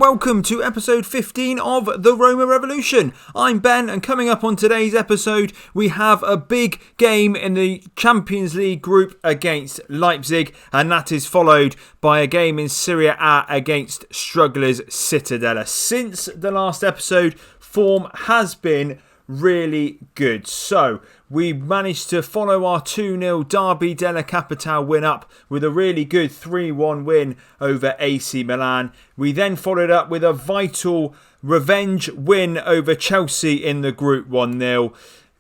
welcome to episode 15 of the Roma Revolution. I'm Ben, and coming up on today's episode, we have a big game in the Champions League group against Leipzig, and that is followed by a game in Serie A against strugglers Cittadella. Since the last episode, form has been really good. So we managed to follow our 2-0 Derby della Capitale win up with a really good 3-1 win over AC Milan. We then followed up with a vital revenge win over Chelsea in the group 1-0.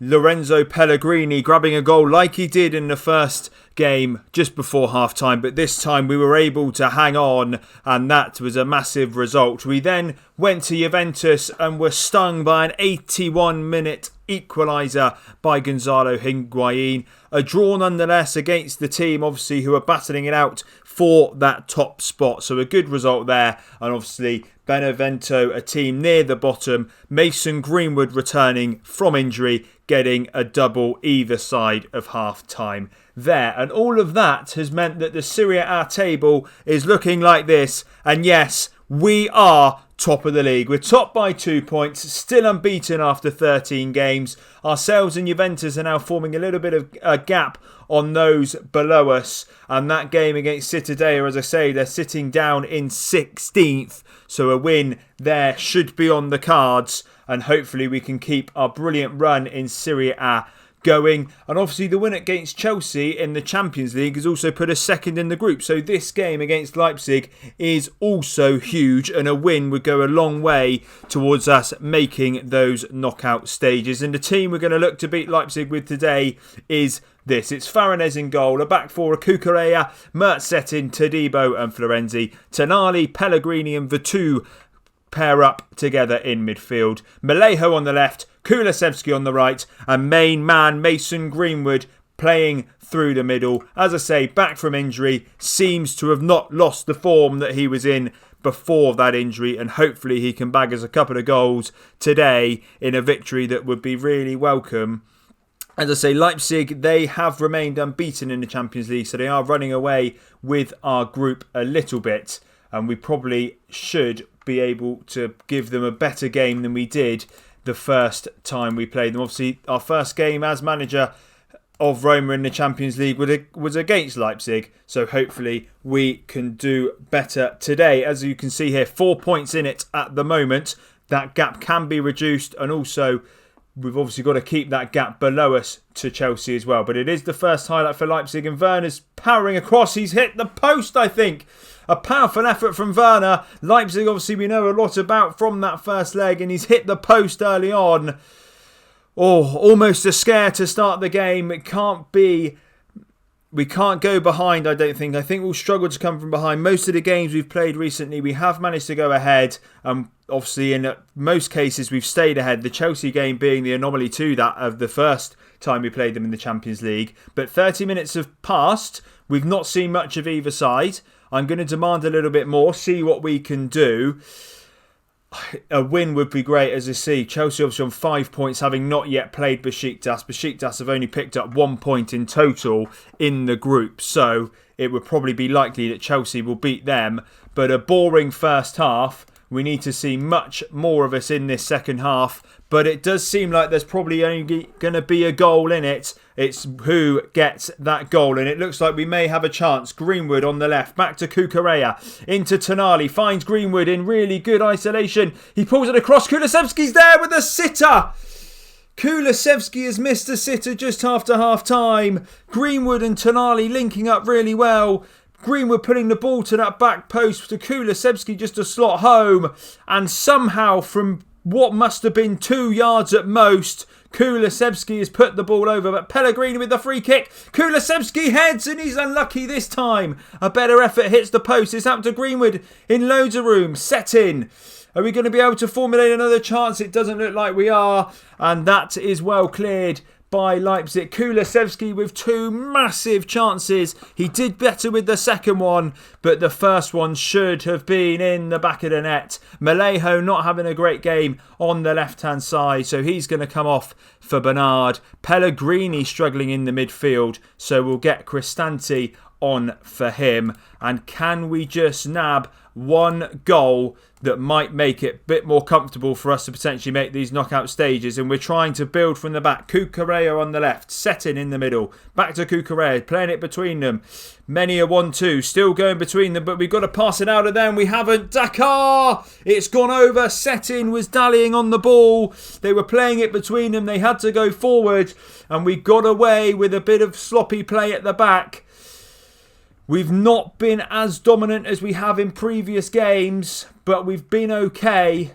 Lorenzo Pellegrini grabbing a goal like he did in the first game just before half time, but this time we were able to hang on, and that was a massive result. We then went to Juventus and were stung by an 81-minute equaliser by Gonzalo Higuain. A draw nonetheless against the team, obviously, who are battling it out for that top spot. So a good result there. And obviously Benevento, a team near the bottom. Mason Greenwood returning from injury, getting a double either side of half time there. And all of that has meant that the Serie A table is looking like this. And yes, we are top of the league. We're top by 2 points, still unbeaten after 13 games. Ourselves and Juventus are now forming a little bit of a gap on those below us. And that game against Cittadella, as I say, they're sitting down in 16th. So a win there should be on the cards. And hopefully we can keep our brilliant run in Serie A going. And obviously the win against Chelsea in the Champions League has also put us second in the group. So this game against Leipzig is also huge, and a win would go a long way towards us making those knockout stages. And the team we're going to look to beat Leipzig with today is this. It's Farines in goal, a back four of Cucurella, Mertzetin, Todibo and Florenzi, Tonali, Pellegrini and Vetu pair up together in midfield. Malejo on the left, Kulusevski on the right, and main man Mason Greenwood playing through the middle. As I say, back from injury, seems to have not lost the form that he was in before that injury, and hopefully he can bag us a couple of goals today in a victory that would be really welcome. As I say, Leipzig, they have remained unbeaten in the Champions League, so they are running away with our group a little bit, and we probably should be able to give them a better game than we did the first time we played them. Obviously, our first game as manager of Roma in the Champions League was against Leipzig, so hopefully we can do better today. As you can see here, 4 points in it at the moment. That gap can be reduced, and also we've obviously got to keep that gap below us to Chelsea as well. But it is the first highlight for Leipzig, and Werner's powering across. He's hit the post, I think. A powerful effort from Werner. Leipzig, obviously, we know a lot about from that first leg, and he's hit the post early on. Oh, almost a scare to start the game. It can't be. We can't go behind, I don't think. I think we'll struggle to come from behind. Most of the games we've played recently, we have managed to go ahead. Obviously, in most cases, we've stayed ahead. The Chelsea game being the anomaly to that of the first time we played them in the Champions League. But 30 minutes have passed. We've not seen much of either side. I'm going to demand a little bit more, see what we can do. A win would be great, as I see. Chelsea obviously on 5 points, having not yet played Besiktas. Besiktas have only picked up 1 point in total in the group. So it would probably be likely that Chelsea will beat them. But a boring first half. We need to see much more of us in this second half. But it does seem like there's probably only going to be a goal in it. It's who gets that goal. And it looks like we may have a chance. Greenwood on the left. Back to Cucurella. Into Tonali. Finds Greenwood in really good isolation. He pulls it across. Kulusevski's there with a sitter. Kulusevski has missed a sitter just after half time. Greenwood and Tonali linking up really well. Greenwood putting the ball to that back post to Kulusevski just to slot home. And somehow from what must have been 2 yards at most, Kulusevski has put the ball over. But Pellegrini with the free kick. Kulusevski heads and he's unlucky this time. A better effort hits the post. It's up to Greenwood in loads of room. Set in. Are we going to be able to formulate another chance? It doesn't look like we are. And that is well cleared by Leipzig. Kulusevski with 2 massive chances. He did better with the second one, but the first one should have been in the back of the net. Malejo not having a great game on the left-hand side, so he's going to come off for Bernard. Pellegrini struggling in the midfield, so we'll get Cristante on for him. And can we just nab one goal that might make it a bit more comfortable for us to potentially make these knockout stages. And we're trying to build from the back. Cucurella on the left, Setting in the middle. Back to Cucurella, playing it between them. Many a 1-2, still going between them, but we've got to pass it out of them. We haven't. Dakar! It's gone over. Setting was dallying on the ball. They were playing it between them. They had to go forward, and we got away with a bit of sloppy play at the back. We've not been as dominant as we have in previous games, but we've been okay.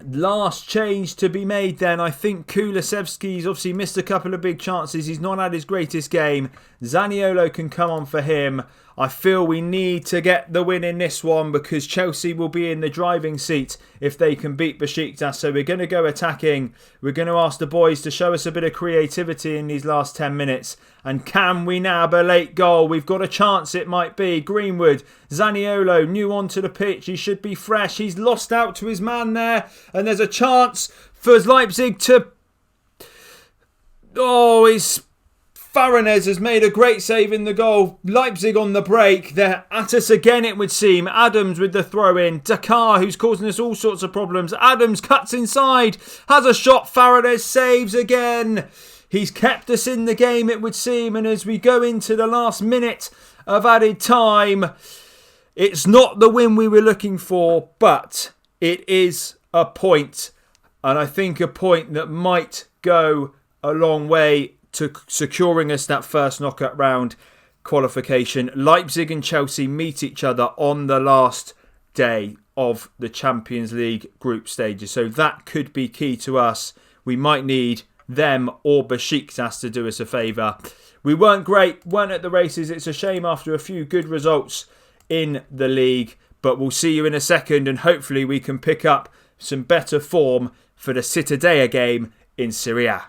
Last change to be made then. I think Kulusevski's obviously missed a couple of big chances. He's not had his greatest game. Zaniolo can come on for him. I feel we need to get the win in this one because Chelsea will be in the driving seat if they can beat Besiktas. So we're going to go attacking. We're going to ask the boys to show us a bit of creativity in these last 10 minutes. And can we nab a late goal? We've got a chance, it might be. Greenwood, Zaniolo, new onto the pitch. He should be fresh. He's lost out to his man there. And there's a chance for Leipzig to... Faranez has made a great save in the goal. Leipzig on the break. They're at us again, it would seem. Adams with the throw-in. Dakar, who's causing us all sorts of problems. Adams cuts inside. Has a shot. Faranez saves again. He's kept us in the game, it would seem. And as we go into the last minute of added time, it's not the win we were looking for, but it is a point. And I think a point that might go a long way to securing us that first knockout round qualification. Leipzig and Chelsea meet each other on the last day of the Champions League group stages. So that could be key to us. We might need them or Besiktas to do us a favour. We weren't great, weren't at the races. It's a shame after a few good results in the league. But we'll see you in a second and hopefully we can pick up some better form for the Cittadella game in Serie A.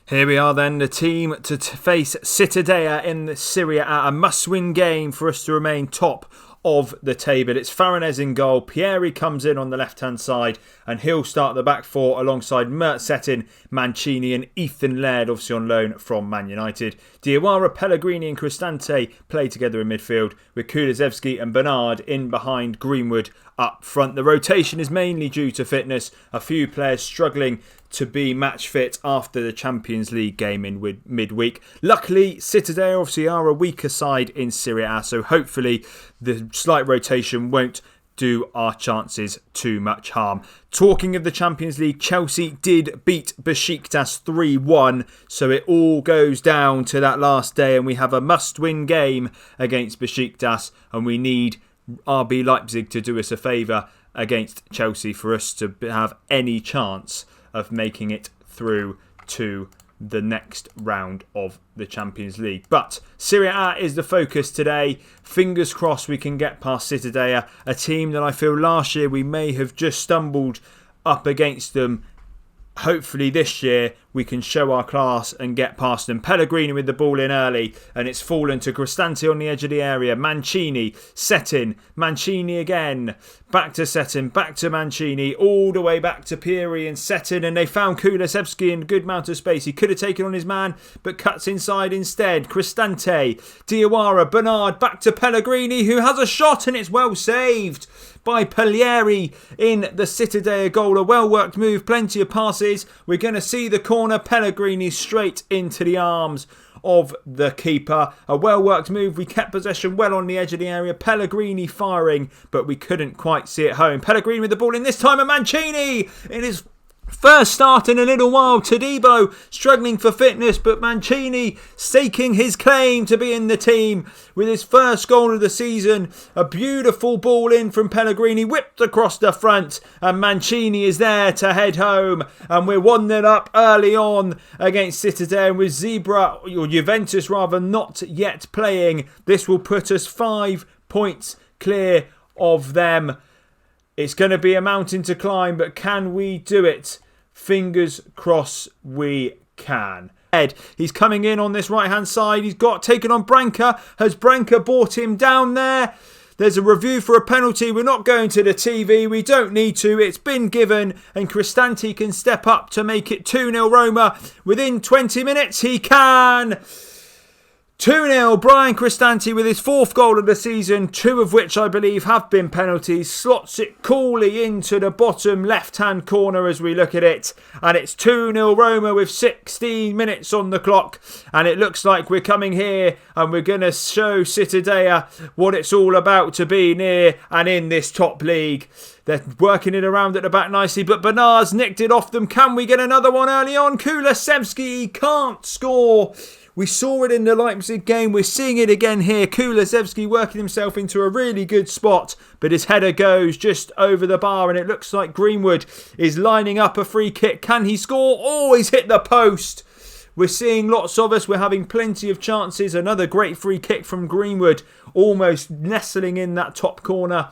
Here we are then, the team to face Cittadella in the Serie A, a must-win game for us to remain top of the table. It's Faranez in goal. Pieri comes in on the left-hand side and he'll start the back four alongside Mert Settin, Mancini and Ethan Laird, obviously on loan from Man United. Diawara, Pellegrini and Cristante play together in midfield with Kulusevski and Bernard in behind Greenwood up front. The rotation is mainly due to fitness. A few players struggling to be match fit after the Champions League game in midweek. Luckily, Cittadella obviously are a weaker side in Serie A, so hopefully the slight rotation won't do our chances too much harm. Talking of the Champions League, Chelsea did beat Besiktas 3-1, so it all goes down to that last day and we have a must-win game against Besiktas and we need RB Leipzig to do us a favour against Chelsea for us to have any chance of making it through to the next round of the Champions League. But Serie A is the focus today. Fingers crossed we can get past Cittadella, a team that I feel last year we may have just stumbled up against them. Hopefully this year we can show our class and get past them. Pellegrini with the ball in early and it's fallen to Cristante on the edge of the area. Mancini, Settin, Mancini again. Back to Settin, back to Mancini, all the way back to Pieri and Settin, and they found Kulusevski in a good amount of space. He could have taken on his man but cuts inside instead. Cristante, Diawara, Bernard, back to Pellegrini who has a shot and it's well saved by Pieri in the Cittadella goal. A well worked move, plenty of passes. We're going to see the corner. Pellegrini straight into the arms of the keeper. A well worked move. We kept possession well on the edge of the area. Pellegrini firing, but we couldn't quite see it home. Pellegrini with the ball in this time, and Mancini in his first start in a little while. Todibo struggling for fitness, but Mancini staking his claim to be in the team with his first goal of the season. A beautiful ball in from Pellegrini, whipped across the front, and Mancini is there to head home. And we're 1-0 up early on against Cittadella, with Zebra, or Juventus rather, not yet playing. This will put us 5 points clear of them. It's going to be a mountain to climb, but can we do it? Fingers crossed we can. He's coming in on this right-hand side. He's got taken on Branca. Has Branca brought him down there? There's a review for a penalty. We're not going to the TV. We don't need to. It's been given. And Cristante can step up to make it 2-0 Roma. Within 20 minutes, he can. 2-0, Brian Cristante with his 4th goal of the season, 2 of which I believe have been penalties, slots it coolly into the bottom left-hand corner as we look at it, and it's 2-0 Roma with 16 minutes on the clock, and it looks like we're coming here and we're going to show Cittadella what it's all about to be near and in this top league. They're working it around at the back nicely, but Bernard's nicked it off them. Can we get another one early on? Kulusevski can't score. We saw it in the Leipzig game. We're seeing it again here. Kulusevski working himself into a really good spot, but his header goes just over the bar, and it looks like Greenwood is lining up a free kick. Can he score? Oh, he's hit the post. We're seeing lots of us. We're having plenty of chances. Another great free kick from Greenwood, almost nestling in that top corner.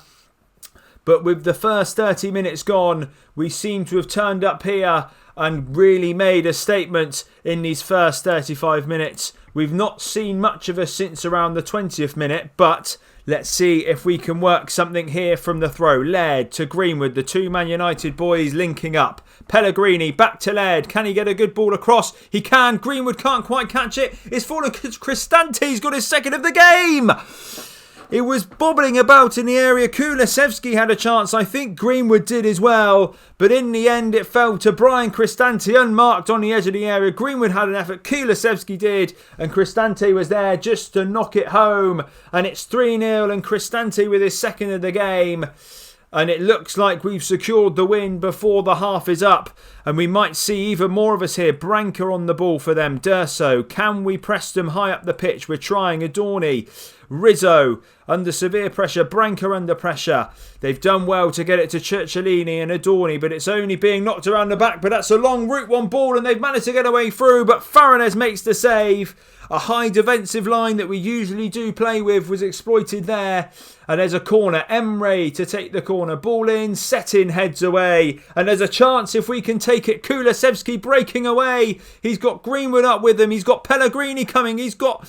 But with the first 30 minutes gone, we seem to have turned up here and really made a statement in these first 35 minutes. We've not seen much of us since around the 20th minute, but let's see if we can work something here from the throw. Laird to Greenwood, the 2 Man United boys linking up. Pellegrini back to Laird. Can he get a good ball across? He can. Greenwood can't quite catch it. It's fallen. Cristante's got his 2nd of the game. It was bobbling about in the area. Kulusevski had a chance. I think Greenwood did as well. But in the end, it fell to Brian Cristante, unmarked on the edge of the area. Greenwood had an effort. Kulusevski did. And Cristante was there just to knock it home. And it's 3-0 and Cristante with his 2nd of the game. And it looks like we've secured the win before the half is up. And we might see even more of us here. Branca on the ball for them. D'Urso. Can we press them high up the pitch? We're trying. Adorni. Rizzo under severe pressure. Branca under pressure. They've done well to get it to Cicciolini and Adorni, but it's only being knocked around the back. But that's a long route one ball and they've managed to get away through. But Fariñez makes the save. A high defensive line that we usually do play with was exploited there. And there's a corner. Emre to take the corner. Ball in. Settin heads away. And there's a chance if we can take it. Kulusevski breaking away. He's got Greenwood up with him. He's got Pellegrini coming. He's got...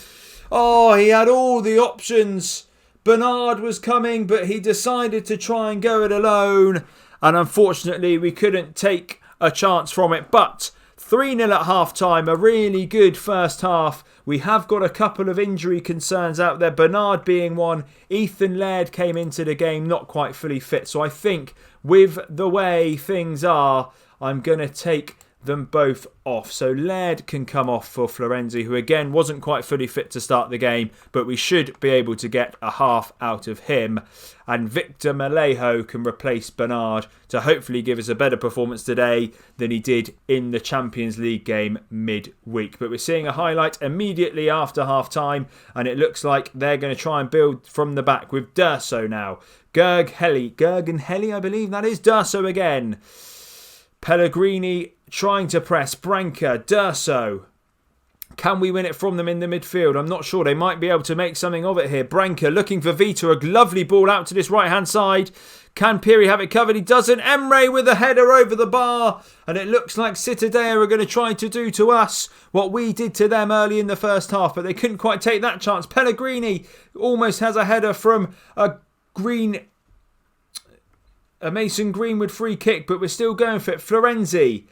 Oh, he had all the options. Bernard was coming, but he decided to try and go it alone. And unfortunately, we couldn't take a chance from it. But 3-0 at half-time, a really good first half. We have got a couple of injury concerns out there, Bernard being one. Ethan Laird came into the game not quite fully fit. So I think with the way things are, I'm going to take them both off. So Laird can come off for Florenzi, who again wasn't quite fully fit to start the game, but we should be able to get a half out of him. And Victor Malejo can replace Bernard to hopefully give us a better performance today than he did in the Champions League game midweek. But we're seeing a highlight immediately after half time, and it looks like they're going to try and build from the back with D'Urso now. Gergenheli, I believe that is. D'Urso again. Pellegrini trying to press. Branca, D'Urso. Can we win it from them in the midfield? I'm not sure. They might be able to make something of it here. Branca looking for Vita. A lovely ball out to this right-hand side. Can Piri have it covered? He doesn't. Emre with a header over the bar. And it looks like Cittadella are going to try to do to us what we did to them early in the first half. But they couldn't quite take that chance. Pellegrini almost has a header from a Mason Greenwood free kick. But we're still going for it. Florenzi.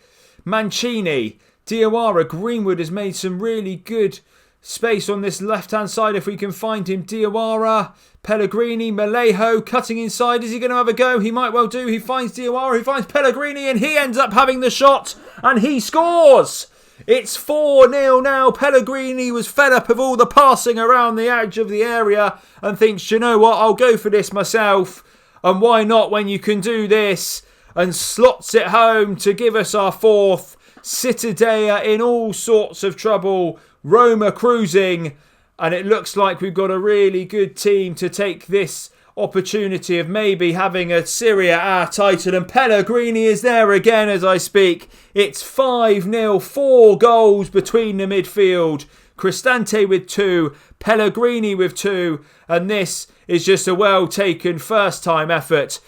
Mancini. Diawara. Greenwood has made some really good space on this left-hand side if we can find him. Diawara, Pellegrini, Malejo cutting inside. Is he going to have a go? He might well do. He finds Diawara, he finds Pellegrini, and he ends up having the shot, and he scores! It's 4-0 now. Pellegrini was fed up of all the passing around the edge of the area and thinks, you know what, I'll go for this myself. And why not when you can do this? And slots it home to give us our fourth. Cittadella in all sorts of trouble. Roma cruising. And it looks like we've got a really good team to take this opportunity of maybe having a Serie A title. And Pellegrini is there again as I speak. It's 5-0. 4 goals between the midfield. Cristante with 2. Pellegrini with 2. And this is just a well-taken first-time effort.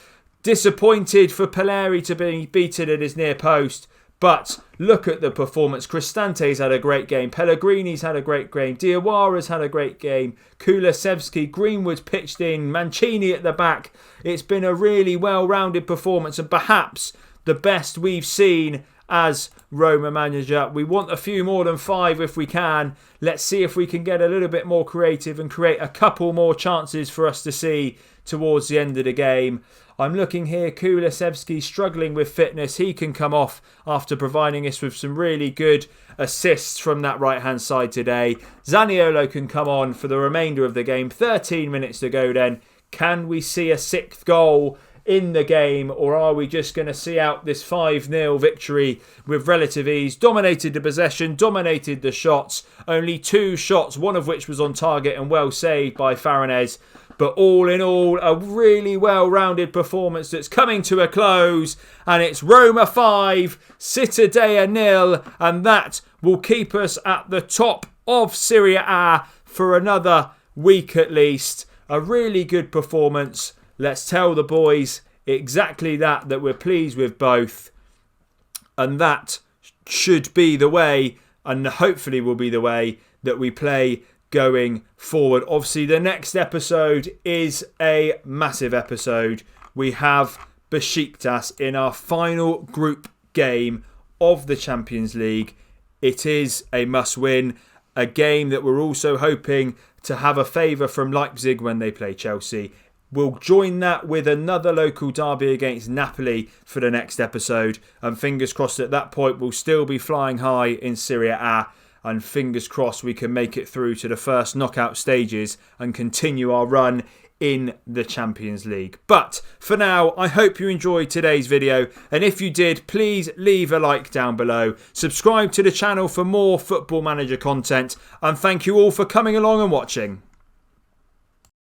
Disappointed for Pelleri to be beaten at his near post. But look at the performance. Cristante's had a great game. Pellegrini's had a great game. Diawara's had a great game. Kulusevski, Greenwood's pitched in. Mancini at the back. It's been a really well-rounded performance and perhaps the best we've seen as Roma manager. We want a few more than 5 if we can. Let's see if we can get a little bit more creative and create a couple more chances for us to see towards the end of the game. I'm looking here, Kulusevski struggling with fitness. He can come off after providing us with some really good assists from that right-hand side today. Zaniolo can come on for the remainder of the game. 13 minutes to go then. Can we see a 6th goal in the game, or are we just going to see out this 5-0 victory with relative ease? Dominated the possession, dominated the shots. Only 2 shots, one of which was on target and well saved by Faranez. But all in all, a really well-rounded performance that's coming to a close. And it's Roma 5, Cittadella 0. And that will keep us at the top of Serie A for another week at least. A really good performance. Let's tell the boys exactly that we're pleased with both. And that should be the way, and hopefully will be the way, that we play going forward. Obviously, the next episode is a massive episode. We have Besiktas in our final group game of the Champions League. It is a must-win, a game that we're also hoping to have a favour from Leipzig when they play Chelsea. We'll join that with another local derby against Napoli for the next episode. And fingers crossed at that point we'll still be flying high in Serie A. And fingers crossed we can make it through to the first knockout stages and continue our run in the Champions League. But for now, I hope you enjoyed today's video. And if you did, please leave a like down below. Subscribe to the channel for more Football Manager content. And thank you all for coming along and watching.